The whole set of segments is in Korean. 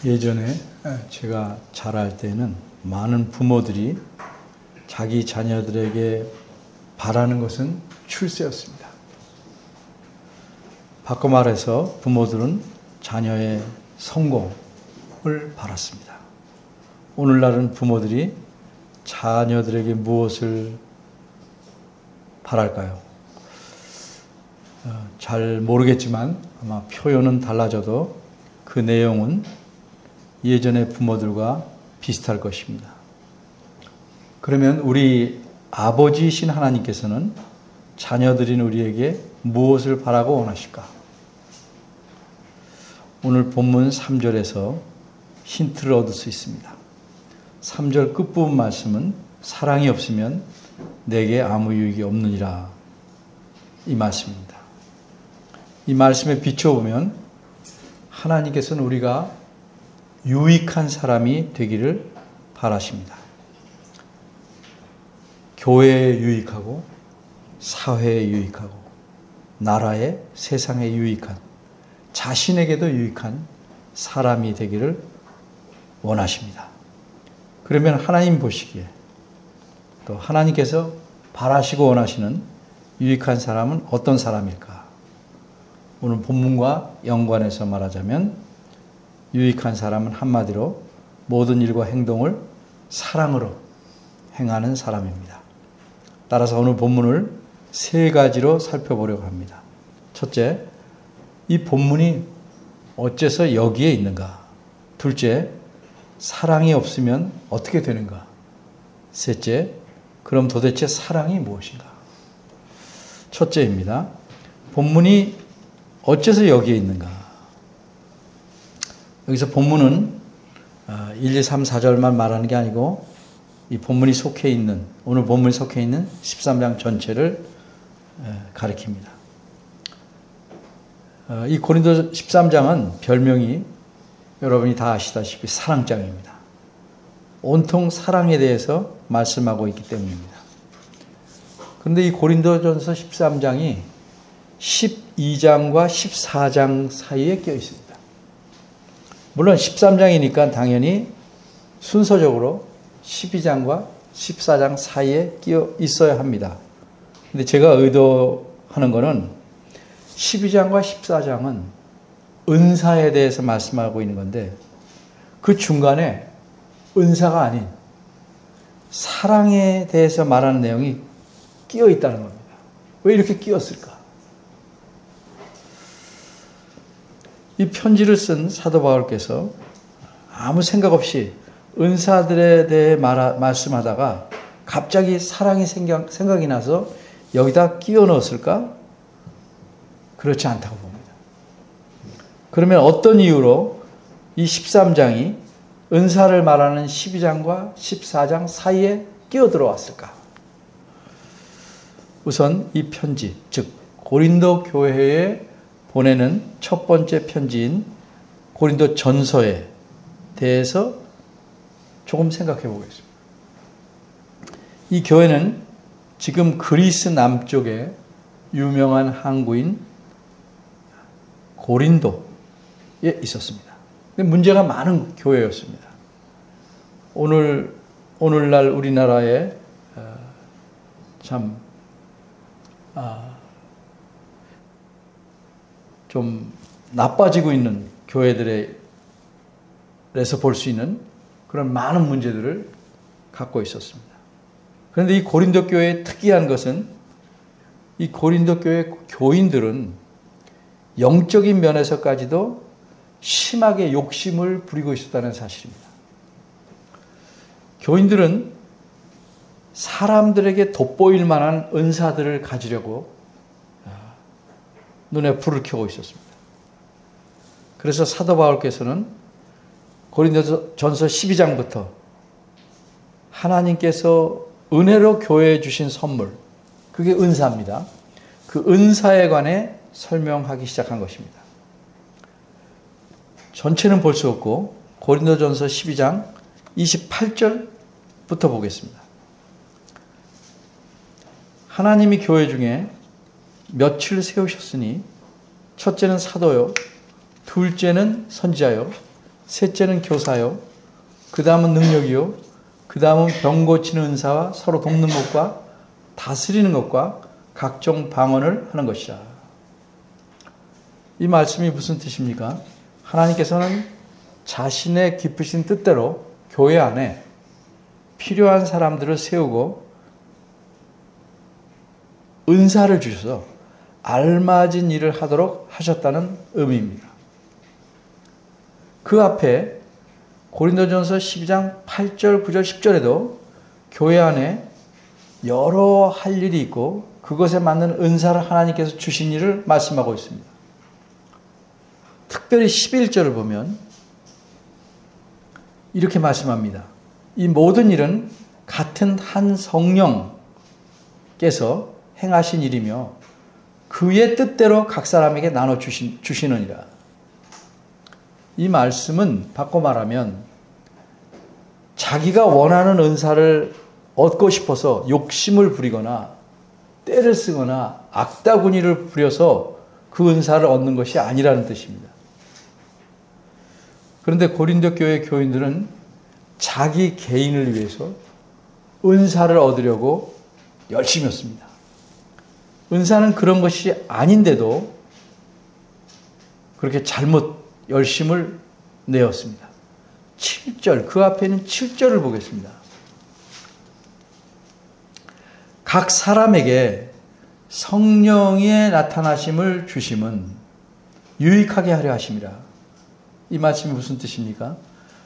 예전에 제가 자랄 때는 많은 부모들이 자기 자녀들에게 바라는 것은 출세였습니다. 바꿔 말해서 부모들은 자녀의 성공을 바랐습니다. 오늘날은 부모들이 자녀들에게 무엇을 바랄까요? 잘 모르겠지만 아마 표현은 달라져도 그 내용은 예전의 부모들과 비슷할 것입니다. 그러면 우리 아버지이신 하나님께서는 자녀들인 우리에게 무엇을 바라고 원하실까? 오늘 본문 3절에서 힌트를 얻을 수 있습니다. 3절 끝부분 말씀은 사랑이 없으면 내게 아무 유익이 없느니라, 이 말씀입니다. 이 말씀에 비춰보면 하나님께서는 우리가 유익한 사람이 되기를 바라십니다. 교회에 유익하고 사회에 유익하고 나라에, 세상에 유익한, 자신에게도 유익한 사람이 되기를 원하십니다. 그러면 하나님 보시기에 또 하나님께서 바라시고 원하시는 유익한 사람은 어떤 사람일까? 오늘 본문과 연관해서 말하자면 유익한 사람은 한마디로 모든 일과 행동을 사랑으로 행하는 사람입니다. 따라서 오늘 본문을 세 가지로 살펴보려고 합니다. 첫째, 이 본문이 어째서 여기에 있는가? 둘째, 사랑이 없으면 어떻게 되는가? 셋째, 그럼 도대체 사랑이 무엇인가? 첫째입니다. 본문이 어째서 여기에 있는가? 여기서 본문은 1, 2, 3, 4절만 말하는 게 아니고 이 본문이 속해 있는, 오늘 본문이 속해 있는 13장 전체를 가리킵니다. 이 고린도 13장은 별명이 여러분이 다 아시다시피 사랑장입니다. 온통 사랑에 대해서 말씀하고 있기 때문입니다. 그런데 이 고린도전서 13장이 12장과 14장 사이에 껴 있습니다. 물론 13장이니까 당연히 순서적으로 12장과 14장 사이에 끼어 있어야 합니다. 근데 제가 의도하는 것은 12장과 14장은 은사에 대해서 말씀하고 있는 건데 그 중간에 은사가 아닌 사랑에 대해서 말하는 내용이 끼어 있다는 겁니다. 왜 이렇게 끼었을까? 이 편지를 쓴 사도 바울께서 아무 생각 없이 은사들에 대해 말씀하다가 갑자기 사랑이 생각이 나서 여기다 끼워 넣었을까? 그렇지 않다고 봅니다. 그러면 어떤 이유로 이 13장이 은사를 말하는 12장과 14장 사이에 끼어 들어왔을까? 우선 이 편지, 즉 고린도 교회에 보내는 첫 번째 편지인 고린도 전서에 대해서 조금 생각해 보겠습니다. 이 교회는 지금 그리스 남쪽에 유명한 항구인 고린도에 있었습니다. 근데 문제가 많은 교회였습니다. 오늘날 우리나라에 좀 나빠지고 있는 교회들에서 볼 수 있는 그런 많은 문제들을 갖고 있었습니다. 그런데 이 고린도 교회의 특이한 것은 이 고린도 교회 교인들은 영적인 면에서까지도 심하게 욕심을 부리고 있었다는 사실입니다. 교인들은 사람들에게 돋보일 만한 은사들을 가지려고 눈에 불을 켜고 있었습니다. 그래서 사도 바울께서는 고린도전서 12장부터 하나님께서 은혜로 교회에 주신 선물, 그게 은사입니다. 그 은사에 관해 설명하기 시작한 것입니다. 전체는 볼 수 없고 고린도전서 12장 28절부터 보겠습니다. 하나님이 교회 중에 며칠 세우셨으니 첫째는 사도요, 둘째는 선지자요, 셋째는 교사요. 그 다음은 능력이요. 그 다음은 병 고치는 은사와 서로 돕는 것과 다스리는 것과 각종 방언을 하는 것이라. 이 말씀이 무슨 뜻입니까? 하나님께서는 자신의 깊으신 뜻대로 교회 안에 필요한 사람들을 세우고 은사를 주셔서 알맞은 일을 하도록 하셨다는 의미입니다. 그 앞에 고린도전서 12장 8절, 9절, 10절에도 교회 안에 여러 할 일이 있고 그것에 맞는 은사를 하나님께서 주신 일을 말씀하고 있습니다. 특별히 11절을 보면 이렇게 말씀합니다. 이 모든 일은 같은 한 성령께서 행하신 일이며 그의 뜻대로 각 사람에게 나눠 주시느니라. 이 말씀은 바꿔 말하면 자기가 원하는 은사를 얻고 싶어서 욕심을 부리거나 때를 쓰거나 악다구니를 부려서 그 은사를 얻는 것이 아니라는 뜻입니다. 그런데 고린도 교회 교인들은 자기 개인을 위해서 은사를 얻으려고 열심히 했습니다. 은사는 그런 것이 아닌데도 그렇게 잘못 열심을 내었습니다. 7절, 그 앞에 있는 7절을 보겠습니다. 각 사람에게 성령의 나타나심을 주심은 유익하게 하려 하심이라. 이 말씀이 무슨 뜻입니까?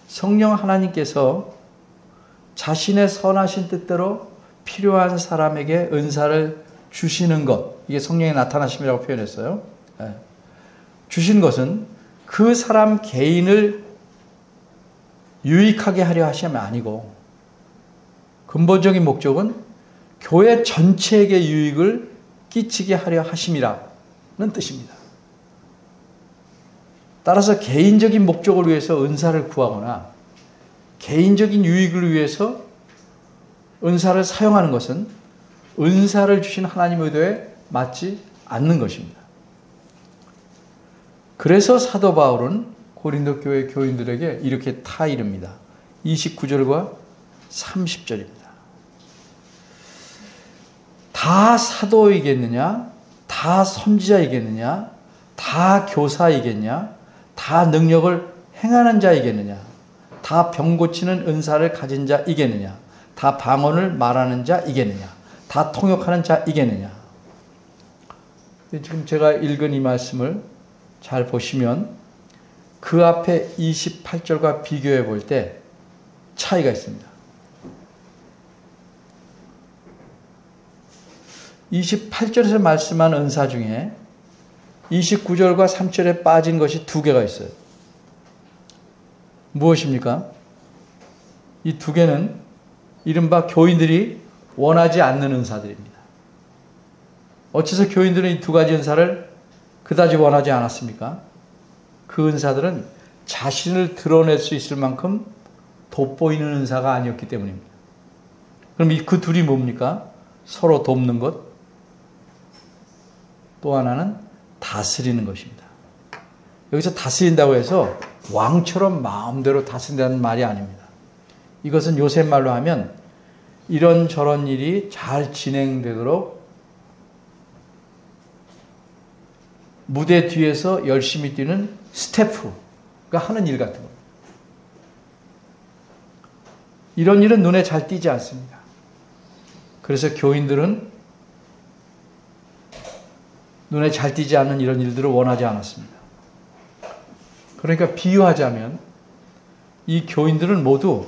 성령 하나님께서 자신의 선하신 뜻대로 필요한 사람에게 은사를 주시는 것, 이게 성령의 나타나심이라고 표현했어요. 주신 것은 그 사람 개인을 유익하게 하려 하심이 아니고 근본적인 목적은 교회 전체에게 유익을 끼치게 하려 하심이라는 뜻입니다. 따라서 개인적인 목적을 위해서 은사를 구하거나 개인적인 유익을 위해서 은사를 사용하는 것은 은사를 주신 하나님의 의도에 맞지 않는 것입니다. 그래서 사도 바울은 고린도 교회 교인들에게 이렇게 타이릅니다. 29절과 30절입니다. 다 사도이겠느냐? 다 선지자이겠느냐? 다 교사이겠냐? 다 능력을 행하는 자이겠느냐? 다 병 고치는 은사를 가진 자이겠느냐? 다 방언을 말하는 자이겠느냐? 다 통역하는 자이겠느냐? 지금 제가 읽은 이 말씀을 잘 보시면 그 앞에 28절과 비교해 볼 때 차이가 있습니다. 28절에서 말씀한 은사 중에 29절과 3절에 빠진 것이 두 개가 있어요. 무엇입니까? 이 두 개는 이른바 교인들이 원하지 않는 은사들입니다. 어째서 교인들은 이 두 가지 은사를 그다지 원하지 않았습니까? 그 은사들은 자신을 드러낼 수 있을 만큼 돋보이는 은사가 아니었기 때문입니다. 그럼 그 둘이 뭡니까? 서로 돕는 것, 또 하나는 다스리는 것입니다. 여기서 다스린다고 해서 왕처럼 마음대로 다스린다는 말이 아닙니다. 이것은 요새 말로 하면 이런저런 일이 잘 진행되도록 무대 뒤에서 열심히 뛰는 스태프가 하는 일 같은 겁니다. 이런 일은 눈에 잘 띄지 않습니다. 그래서 교인들은 눈에 잘 띄지 않는 이런 일들을 원하지 않았습니다. 그러니까 비유하자면 이 교인들은 모두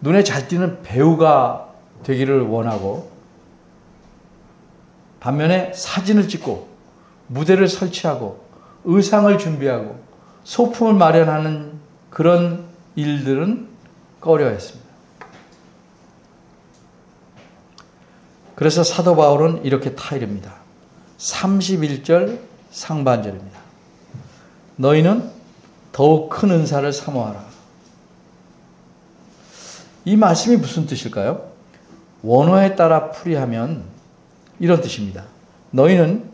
눈에 잘 띄는 배우가 되기를 원하고 반면에 사진을 찍고 무대를 설치하고 의상을 준비하고 소품을 마련하는 그런 일들은 꺼려했습니다. 그래서 사도 바울은 이렇게 타이릅니다. 31절 상반절입니다. 너희는 더욱 큰 은사를 사모하라. 이 말씀이 무슨 뜻일까요? 원어에 따라 풀이하면 이런 뜻입니다. 너희는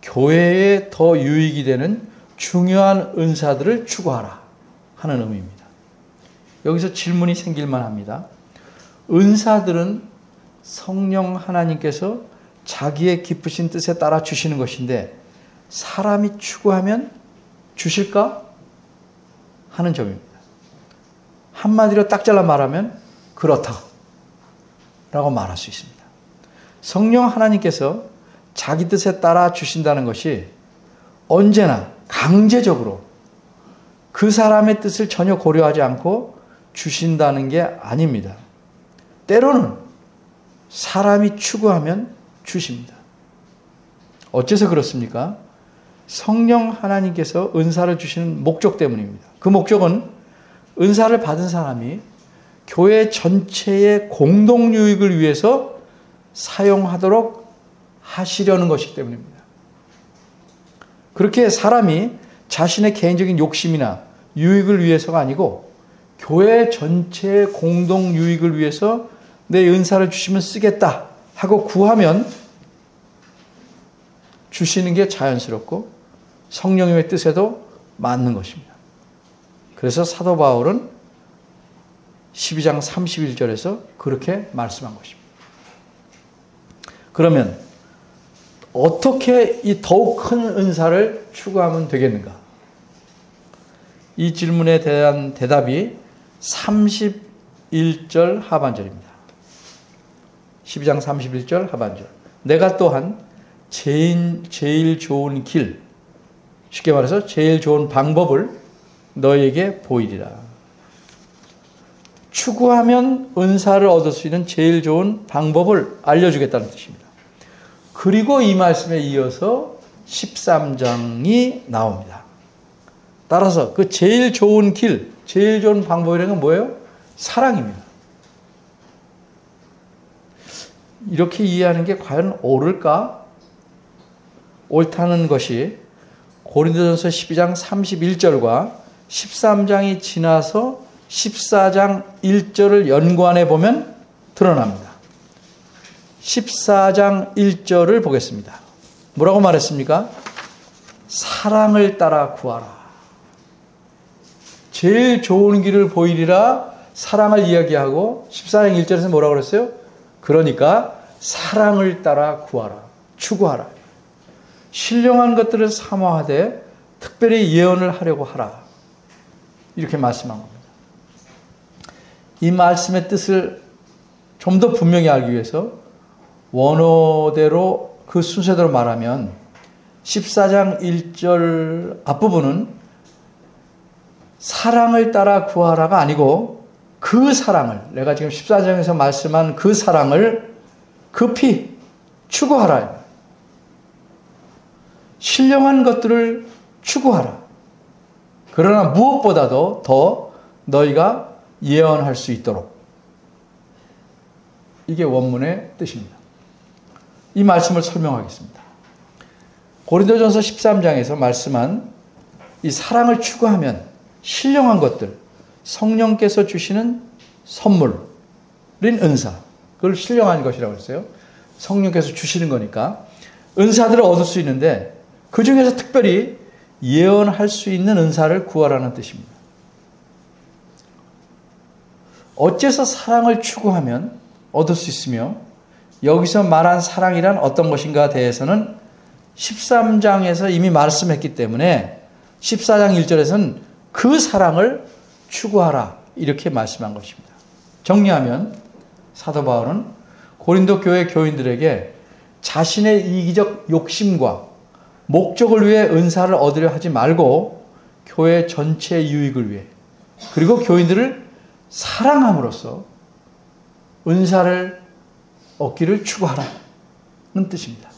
교회에 더 유익이 되는 중요한 은사들을 추구하라. 하는 의미입니다. 여기서 질문이 생길만 합니다. 은사들은 성령 하나님께서 자기의 기쁘신 뜻에 따라 주시는 것인데 사람이 추구하면 주실까? 하는 점입니다. 한마디로 딱 잘라 말하면 그렇다 라고 말할 수 있습니다. 성령 하나님께서 자기 뜻에 따라 주신다는 것이 언제나 강제적으로 그 사람의 뜻을 전혀 고려하지 않고 주신다는 게 아닙니다. 때로는 사람이 추구하면 주십니다. 어째서 그렇습니까? 성령 하나님께서 은사를 주시는 목적 때문입니다. 그 목적은 은사를 받은 사람이 교회 전체의 공동 유익을 위해서 사용하도록 하시려는 것이기 때문입니다. 그렇게 사람이 자신의 개인적인 욕심이나 유익을 위해서가 아니고 교회 전체의 공동 유익을 위해서 내 은사를 주시면 쓰겠다 하고 구하면 주시는 게 자연스럽고 성령님의 뜻에도 맞는 것입니다. 그래서 사도 바울은 12장 31절에서 그렇게 말씀한 것입니다. 그러면 어떻게 이 더욱 큰 은사를 추구하면 되겠는가? 이 질문에 대한 대답이 31절 하반절입니다. 12장 31절 하반절. 내가 또한 제일 좋은 길, 쉽게 말해서 제일 좋은 방법을 너에게 보이리라. 추구하면 은사를 얻을 수 있는 제일 좋은 방법을 알려주겠다는 뜻입니다. 그리고 이 말씀에 이어서 13장이 나옵니다. 따라서 그 제일 좋은 길, 제일 좋은 방법이라는 건 뭐예요? 사랑입니다. 이렇게 이해하는 게 과연 옳을까? 옳다는 것이 고린도전서 12장 31절과 13장이 지나서 14장 1절을 연관해 보면 드러납니다. 14장 1절을 보겠습니다. 뭐라고 말했습니까? 사랑을 따라 구하라. 제일 좋은 길을 보이리라 사랑을 이야기하고 14장 1절에서 뭐라고 그랬어요? 그러니까 사랑을 따라 구하라. 추구하라. 신령한 것들을 사모하되 특별히 예언을 하려고 하라. 이렇게 말씀한 겁니다. 이 말씀의 뜻을 좀 더 분명히 알기 위해서 원어대로 그 순서대로 말하면 14장 1절 앞부분은 사랑을 따라 구하라가 아니고 그 사랑을, 내가 지금 14장에서 말씀한 그 사랑을 급히 추구하라. 신령한 것들을 추구하라. 그러나 무엇보다도 더 너희가 예언할 수 있도록. 이게 원문의 뜻입니다. 이 말씀을 설명하겠습니다. 고린도전서 13장에서 말씀한 이 사랑을 추구하면 신령한 것들, 성령께서 주시는 선물인 은사, 그걸 신령한 것이라고 했어요. 성령께서 주시는 거니까 은사들을 얻을 수 있는데 그 중에서 특별히 예언할 수 있는 은사를 구하라는 뜻입니다. 어째서 사랑을 추구하면 얻을 수 있으며 여기서 말한 사랑이란 어떤 것인가에 대해서는 13장에서 이미 말씀했기 때문에 14장 1절에서는 그 사랑을 추구하라 이렇게 말씀한 것입니다. 정리하면 사도 바울은 고린도 교회 교인들에게 자신의 이기적 욕심과 목적을 위해 은사를 얻으려 하지 말고 교회 전체의 유익을 위해 그리고 교인들을 사랑함으로써 은사를 얻기를 추구하라는 뜻입니다.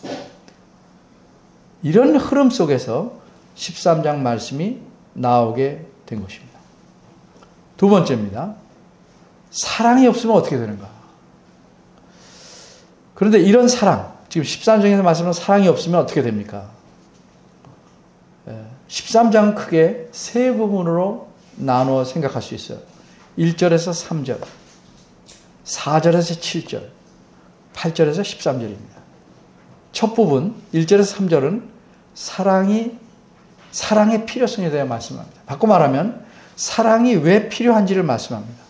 이런 흐름 속에서 13장 말씀이 나오게 된 것입니다. 두 번째입니다. 사랑이 없으면 어떻게 되는가? 그런데 이런 사랑, 지금 13장에서 말씀하는 사랑이 없으면 어떻게 됩니까? 13장은 크게 세 부분으로 나누어 생각할 수 있어요. 1절에서 3절, 4절에서 7절, 8절에서 13절입니다. 첫 부분 1절에서 3절은 사랑의 필요성에 대해 말씀합니다. 바꿔 말하면 사랑이 왜 필요한지를 말씀합니다.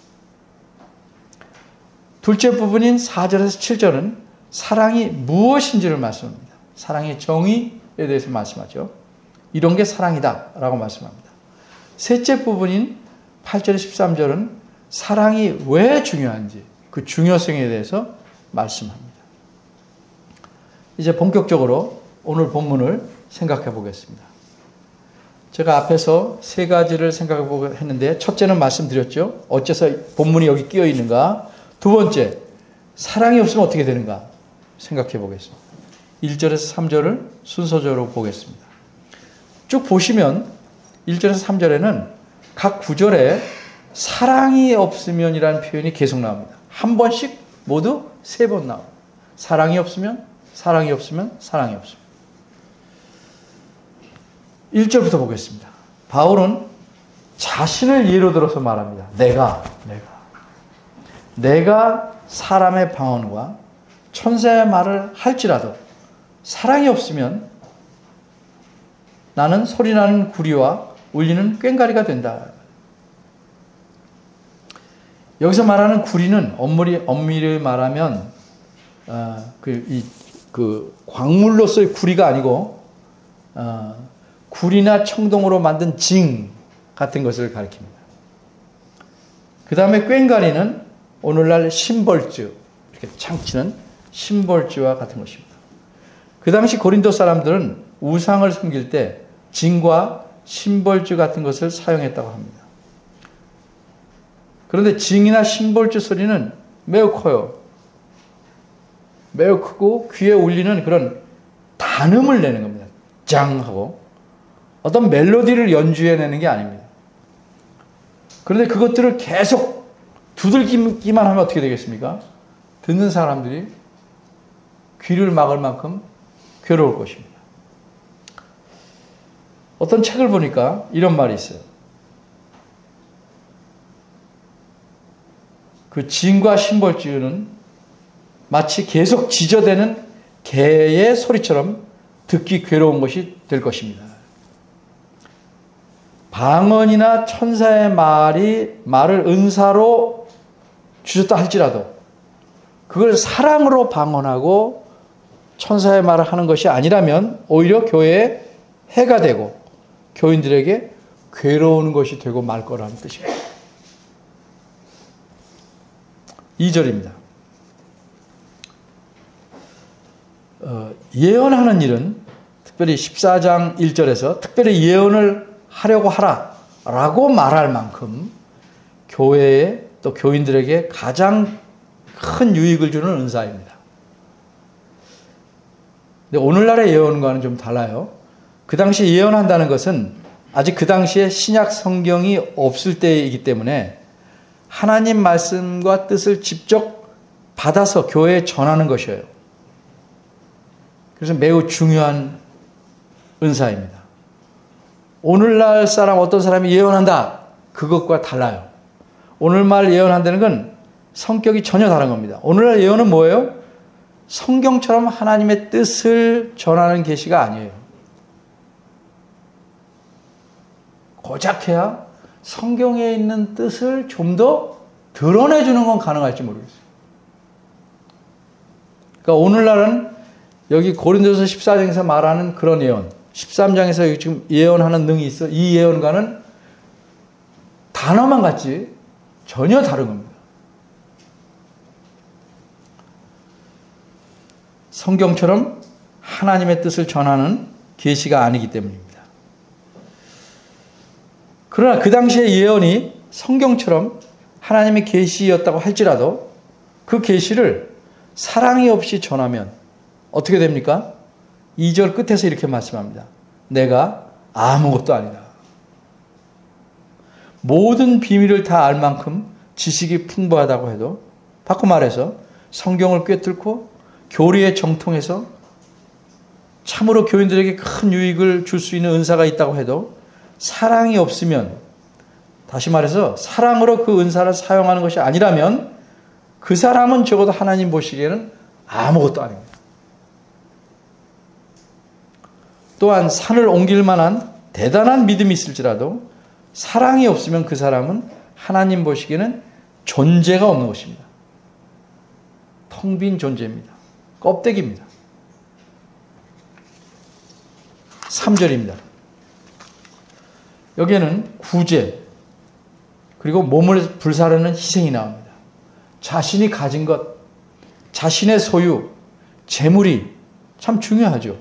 둘째 부분인 4절에서 7절은 사랑이 무엇인지를 말씀합니다. 사랑의 정의에 대해서 말씀하죠. 이런 게 사랑이다 라고 말씀합니다. 셋째 부분인 8절에서 13절은 사랑이 왜 중요한지 그 중요성에 대해서 말씀합니다. 이제 본격적으로 오늘 본문을 생각해 보겠습니다. 제가 앞에서 세 가지를 생각해 보고 했는데 첫째는 말씀드렸죠. 어째서 본문이 여기 끼어 있는가. 두 번째, 사랑이 없으면 어떻게 되는가 생각해 보겠습니다. 1절에서 3절을 순서적으로 보겠습니다. 쭉 보시면 1절에서 3절에는 각 구절에 사랑이 없으면이라는 표현이 계속 나옵니다. 한 번씩 모두 3번 나옵니다. 사랑이 없으면, 사랑이 없으면, 사랑이 없으면. 1절부터 보겠습니다. 바울은 자신을 예로 들어서 말합니다. 내가 사람의 방언과 천사의 말을 할지라도 사랑이 없으면 나는 소리나는 구리와 울리는 꽹과리가 된다. 여기서 말하는 구리는 엄밀히 말하면 광물로서의 구리가 아니고 구리나 청동으로 만든 징 같은 것을 가리킵니다. 그 다음에 꽹과리는 오늘날 심벌주, 이렇게 창치는 심벌주와 같은 것입니다. 그 당시 고린도 사람들은 우상을 섬길 때 징과 심벌주 같은 것을 사용했다고 합니다. 그런데 징이나 심벌주 소리는 매우 커요. 매우 크고 귀에 울리는 그런 단음을 내는 겁니다. 짱 하고 어떤 멜로디를 연주해내는 게 아닙니다. 그런데 그것들을 계속 두들기만 하면 어떻게 되겠습니까? 듣는 사람들이 귀를 막을 만큼 괴로울 것입니다. 어떤 책을 보니까 이런 말이 있어요. 그 징과 심벌주는 마치 계속 지저대는 개의 소리처럼 듣기 괴로운 것이 될 것입니다. 방언이나 천사의 말을 은사로 주셨다 할지라도 그걸 사랑으로 방언하고 천사의 말을 하는 것이 아니라면 오히려 교회에 해가 되고 교인들에게 괴로운 것이 되고 말 거라는 뜻입니다. 2절입니다. 예언하는 일은 특별히 14장 1절에서 특별히 예언을 하려고 하라 라고 말할 만큼 교회에 또 교인들에게 가장 큰 유익을 주는 은사입니다. 근데 오늘날의 예언과는 좀 달라요. 그 당시 예언한다는 것은 아직 그 당시에 신약 성경이 없을 때이기 때문에 하나님 말씀과 뜻을 직접 받아서 교회에 전하는 것이에요. 그래서 매우 중요한 은사입니다. 오늘날 어떤 사람이 예언한다. 그것과 달라요. 오늘날 예언한다는 건 성격이 전혀 다른 겁니다. 오늘날 예언은 뭐예요? 성경처럼 하나님의 뜻을 전하는 계시가 아니에요. 고작해야 성경에 있는 뜻을 좀 더 드러내주는 건 가능할지 모르겠어요. 그러니까 오늘날은 여기 고린도서 14장에서 말하는 그런 예언, 13장에서 지금 예언하는 능이 있어. 이 예언과는 단어만 같지 전혀 다른 겁니다. 성경처럼 하나님의 뜻을 전하는 계시가 아니기 때문입니다. 그러나 그 당시의 예언이 성경처럼 하나님의 계시였다고 할지라도 그 계시를 사랑이 없이 전하면 어떻게 됩니까? 2절 끝에서 이렇게 말씀합니다. 내가 아무것도 아니다. 모든 비밀을 다 알 만큼 지식이 풍부하다고 해도 바꿔 말해서 성경을 꿰뚫고 교리에 정통해서 참으로 교인들에게 큰 유익을 줄 수 있는 은사가 있다고 해도 사랑이 없으면, 다시 말해서 사랑으로 그 은사를 사용하는 것이 아니라면 그 사람은 적어도 하나님 보시기에는 아무것도 아닙니다. 또한 산을 옮길 만한 대단한 믿음이 있을지라도 사랑이 없으면 그 사람은 하나님 보시기에는 존재가 없는 것입니다. 텅 빈 존재입니다. 껍데기입니다. 3절입니다. 여기에는 구제 그리고 몸을 불사르는 희생이 나옵니다. 자신이 가진 것, 자신의 소유, 재물이 참 중요하죠.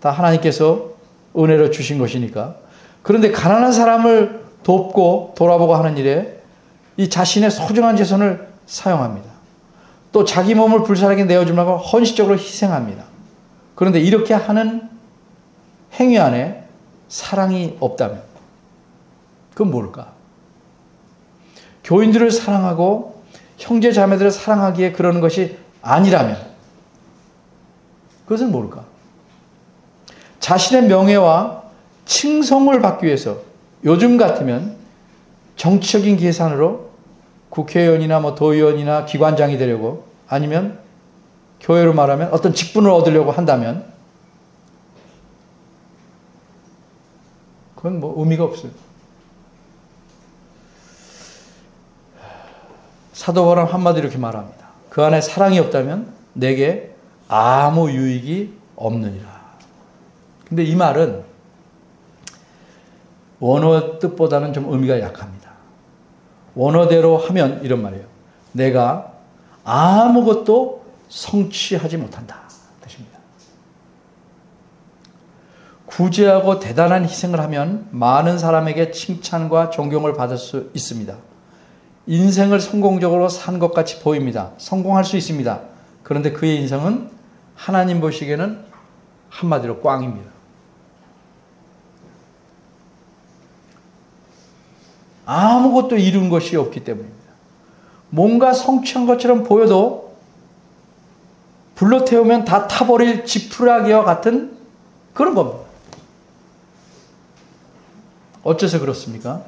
다 하나님께서 은혜로 주신 것이니까. 그런데 가난한 사람을 돕고 돌아보고 하는 일에 이 자신의 소중한 재산을 사용합니다. 또 자기 몸을 불사르게 내어주려고 헌신적으로 희생합니다. 그런데 이렇게 하는 행위 안에 사랑이 없다면 그건 뭘까? 교인들을 사랑하고 형제 자매들을 사랑하기에 그러는 것이 아니라면 그것은 뭘까? 자신의 명예와 칭송을 받기 위해서 요즘 같으면 정치적인 계산으로 국회의원이나 도의원이나 기관장이 되려고 아니면 교회로 말하면 어떤 직분을 얻으려고 한다면 그건 의미가 없어요. 사도 바울은 한마디로 이렇게 말합니다. 그 안에 사랑이 없다면 내게 아무 유익이 없느니라. 근데 이 말은 원어 뜻보다는 좀 의미가 약합니다. 원어대로 하면 이런 말이에요. 내가 아무것도 성취하지 못한다. 뜻입니다. 구제하고 대단한 희생을 하면 많은 사람에게 칭찬과 존경을 받을 수 있습니다. 인생을 성공적으로 산 것 같이 보입니다. 성공할 수 있습니다. 그런데 그의 인생은 하나님 보시기에는 한마디로 꽝입니다. 아무것도 이룬 것이 없기 때문입니다. 뭔가 성취한 것처럼 보여도 불로 태우면 다 타버릴 지푸라기와 같은 그런 겁니다. 어째서 그렇습니까?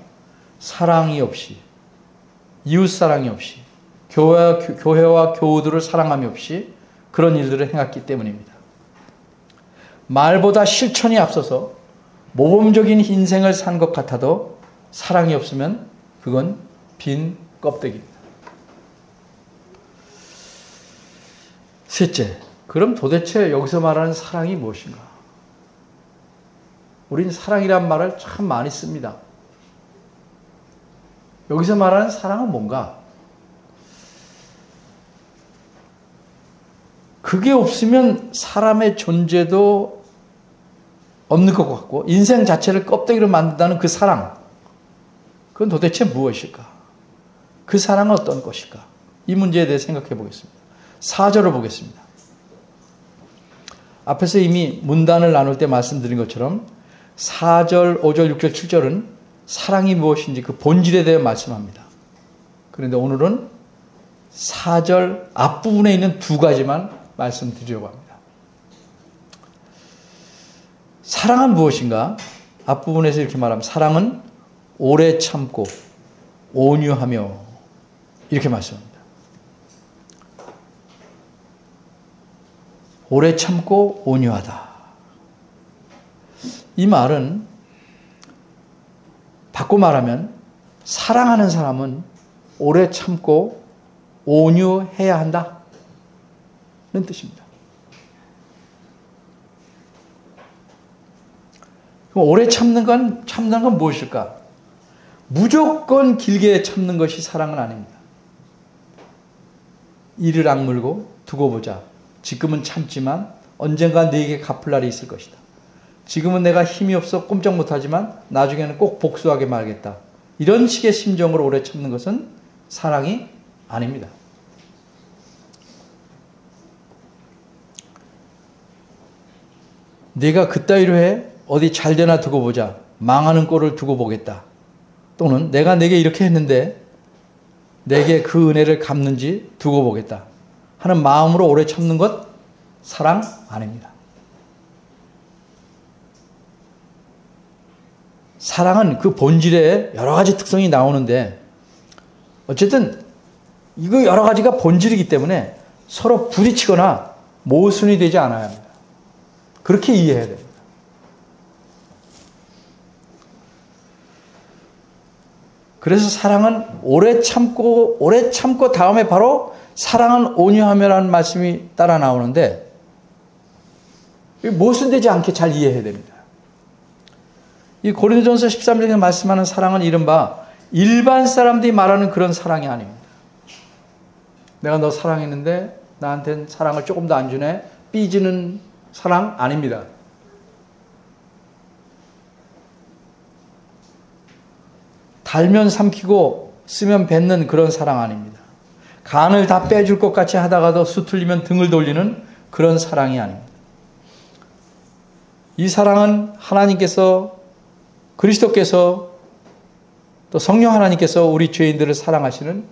사랑이 없이, 이웃사랑이 없이, 교회와 교우들을 사랑함이 없이 그런 일들을 행했기 때문입니다. 말보다 실천이 앞서서 모범적인 인생을 산 것 같아도 사랑이 없으면 그건 빈 껍데기입니다. 셋째, 그럼 도대체 여기서 말하는 사랑이 무엇인가? 우리는 사랑이란 말을 참 많이 씁니다. 여기서 말하는 사랑은 뭔가? 그게 없으면 사람의 존재도 없는 것 같고 인생 자체를 껍데기로 만든다는 그 사랑, 그건 도대체 무엇일까? 그 사랑은 어떤 것일까? 이 문제에 대해 생각해 보겠습니다. 4절을 보겠습니다. 앞에서 이미 문단을 나눌 때 말씀드린 것처럼 4절, 5절, 6절, 7절은 사랑이 무엇인지 그 본질에 대해 말씀합니다. 그런데 오늘은 4절 앞부분에 있는 두 가지만 말씀드리려고 합니다. 사랑은 무엇인가? 앞부분에서 이렇게 말하면 사랑은 오래 참고 온유하며 이렇게 말씀합니다. 오래 참고 온유하다. 이 말은 바꿔 말하면 사랑하는 사람은 오래 참고 온유해야 한다는 뜻입니다. 그럼 오래 참는 건 무엇일까? 무조건 길게 참는 것이 사랑은 아닙니다. 이를 악물고 두고 보자. 지금은 참지만 언젠가 네게 갚을 날이 있을 것이다. 지금은 내가 힘이 없어 꼼짝 못하지만 나중에는 꼭 복수하게 말겠다. 이런 식의 심정으로 오래 참는 것은 사랑이 아닙니다. 네가 그따위로 해? 어디 잘 되나 두고 보자. 망하는 꼴을 두고 보겠다. 또는 내가 네게 이렇게 했는데 내게 그 은혜를 갚는지 두고 보겠다 하는 마음으로 오래 참는 것 사랑 아닙니다. 사랑은 그 본질에 여러 가지 특성이 나오는데 어쨌든 이거 여러 가지가 본질이기 때문에 서로 부딪히거나 모순이 되지 않아야 합니다. 그렇게 이해해야 됩니다. 그래서 사랑은 오래 참고 다음에 바로 사랑은 온유하며라는 말씀이 따라 나오는데 모순되지 않게 잘 이해해야 됩니다. 이 고린도전서 13장에 말씀하는 사랑은 이른바 일반 사람들이 말하는 그런 사랑이 아닙니다. 내가 너 사랑했는데 나한테는 사랑을 조금 더 안 주네. 삐지는 사랑 아닙니다. 달면 삼키고 쓰면 뱉는 그런 사랑 아닙니다. 간을 다 빼줄 것 같이 하다가도 수틀리면 등을 돌리는 그런 사랑이 아닙니다. 이 사랑은 하나님께서, 그리스도께서, 또 성령 하나님께서 우리 죄인들을 사랑하시는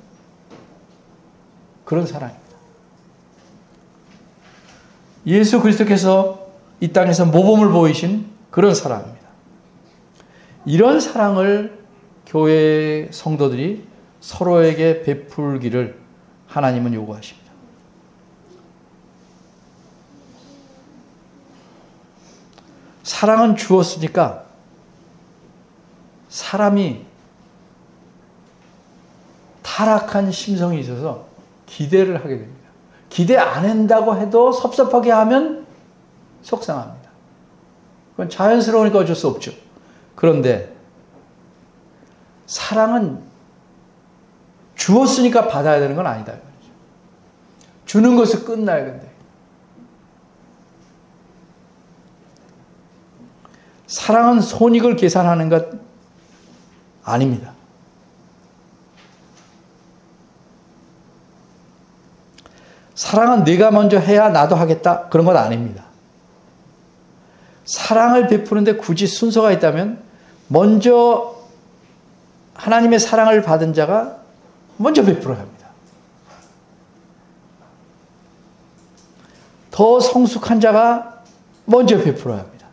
그런 사랑입니다. 예수 그리스도께서 이 땅에서 모범을 보이신 그런 사랑입니다. 이런 사랑을 교회 성도들이 서로에게 베풀기를 하나님은 요구하십니다. 사랑은 주었으니까 사람이 타락한 심성이 있어서 기대를 하게 됩니다. 기대 안 한다고 해도 섭섭하게 하면 속상합니다. 그건 자연스러우니까 어쩔 수 없죠. 그런데 사랑은 주었으니까 받아야 되는 건 아니다. 주는 것을 끝나야 된다. 사랑은 손익을 계산하는 것 아닙니다. 사랑은 네가 먼저 해야 나도 하겠다. 그런 것 아닙니다. 사랑을 베푸는데 굳이 순서가 있다면 먼저 하나님의 사랑을 받은 자가 먼저 베풀어야 합니다. 더 성숙한 자가 먼저 베풀어야 합니다.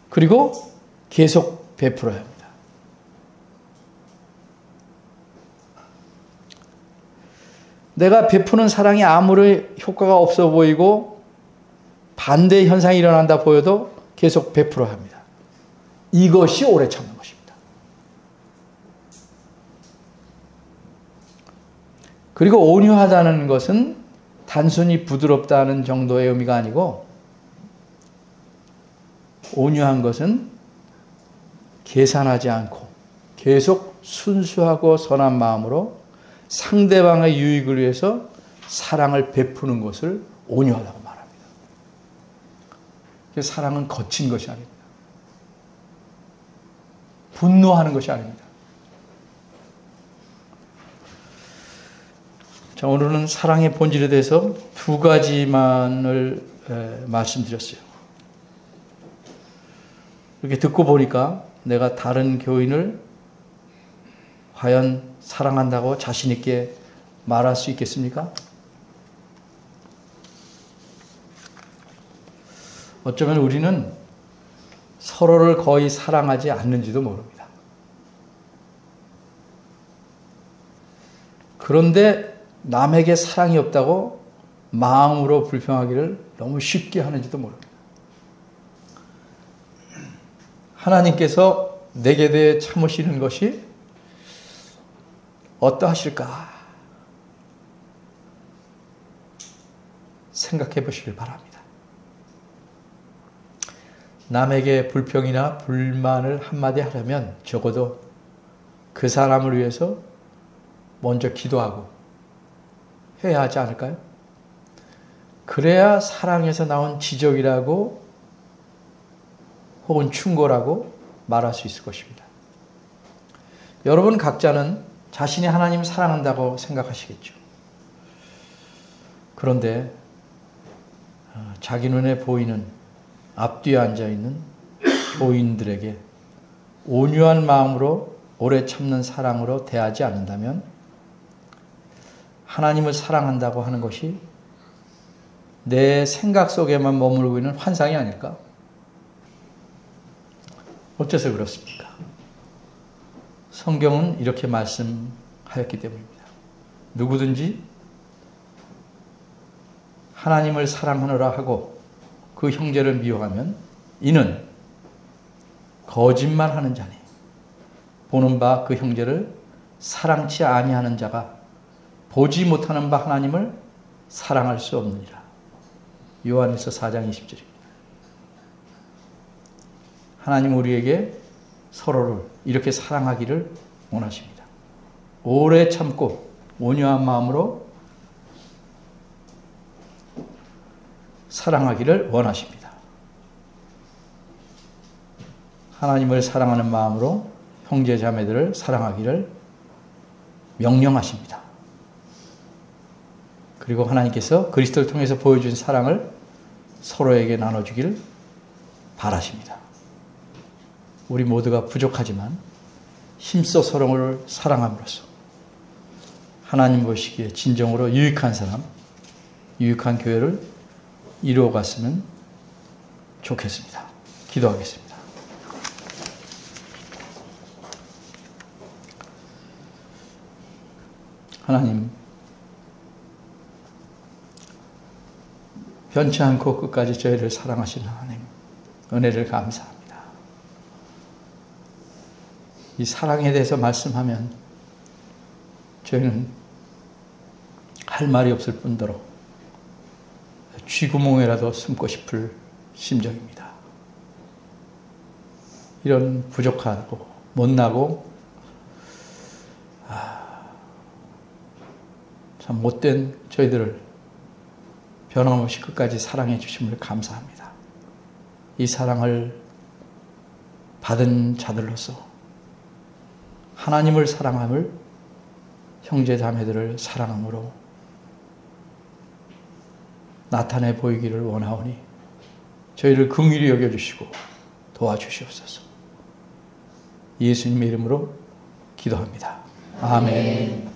그리고 계속 베풀어야 합니다. 내가 베푸는 사랑이 아무리 효과가 없어 보이고 반대 현상이 일어난다 보여도 계속 베풀어야 합니다. 이것이 오래 참는 것입니다. 그리고 온유하다는 것은 단순히 부드럽다는 정도의 의미가 아니고 온유한 것은 계산하지 않고 계속 순수하고 선한 마음으로 상대방의 유익을 위해서 사랑을 베푸는 것을 온유하다고 말합니다. 사랑은 거친 것이 아닙니다. 분노하는 것이 아닙니다. 자, 오늘은 사랑의 본질에 대해서 두 가지만을 말씀드렸어요. 이렇게 듣고 보니까 내가 다른 교인을 과연 사랑한다고 자신 있게 말할 수 있겠습니까? 어쩌면 우리는 서로를 거의 사랑하지 않는지도 모릅니다. 그런데 남에게 사랑이 없다고 마음으로 불평하기를 너무 쉽게 하는지도 모릅니다. 하나님께서 내게 대해 참으시는 것이 어떠하실까 생각해 보시길 바랍니다. 남에게 불평이나 불만을 한마디 하려면 적어도 그 사람을 위해서 먼저 기도하고 해야 하지 않을까요? 그래야 사랑에서 나온 지적이라고 혹은 충고라고 말할 수 있을 것입니다. 여러분 각자는 자신이 하나님을 사랑한다고 생각하시겠죠. 그런데 자기 눈에 보이는 앞뒤에 앉아있는 교인들에게 온유한 마음으로 오래 참는 사랑으로 대하지 않는다면 하나님을 사랑한다고 하는 것이 내 생각 속에만 머물고 있는 환상이 아닐까? 어째서 그렇습니까? 성경은 이렇게 말씀하였기 때문입니다. 누구든지 하나님을 사랑하노라 하고 그 형제를 미워하면 이는 거짓말하는 자니 보는 바 그 형제를 사랑치 아니하는 자가 보지 못하는 바 하나님을 사랑할 수 없느니라. 요한일서 4장 20절입니다. 하나님 우리에게 서로를 이렇게 사랑하기를 원하십니다. 오래 참고 온유한 마음으로 사랑하기를 원하십니다. 하나님을 사랑하는 마음으로 형제 자매들을 사랑하기를 명령하십니다. 그리고 하나님께서 그리스도를 통해서 보여준 사랑을 서로에게 나눠주기를 바라십니다. 우리 모두가 부족하지만 힘써 서로를 사랑함으로써 하나님 보시기에 진정으로 유익한 사람, 유익한 교회를 이루어갔으면 좋겠습니다. 기도하겠습니다. 하나님, 변치 않고 끝까지 저희를 사랑하시는 하나님, 은혜를 감사합니다. 이 사랑에 대해서 말씀하면 저희는 할 말이 없을 뿐더러 쥐구멍에라도 숨고 싶을 심정입니다. 이런 부족하고 못나고 참 못된 저희들을 변함없이 끝까지 사랑해 주심을 감사합니다. 이 사랑을 받은 자들로서 하나님을 사랑함을 형제 자매들을 사랑함으로 나타내 보이기를 원하오니 저희를 긍휼히 여겨주시고 도와주시옵소서. 예수님의 이름으로 기도합니다. 아멘.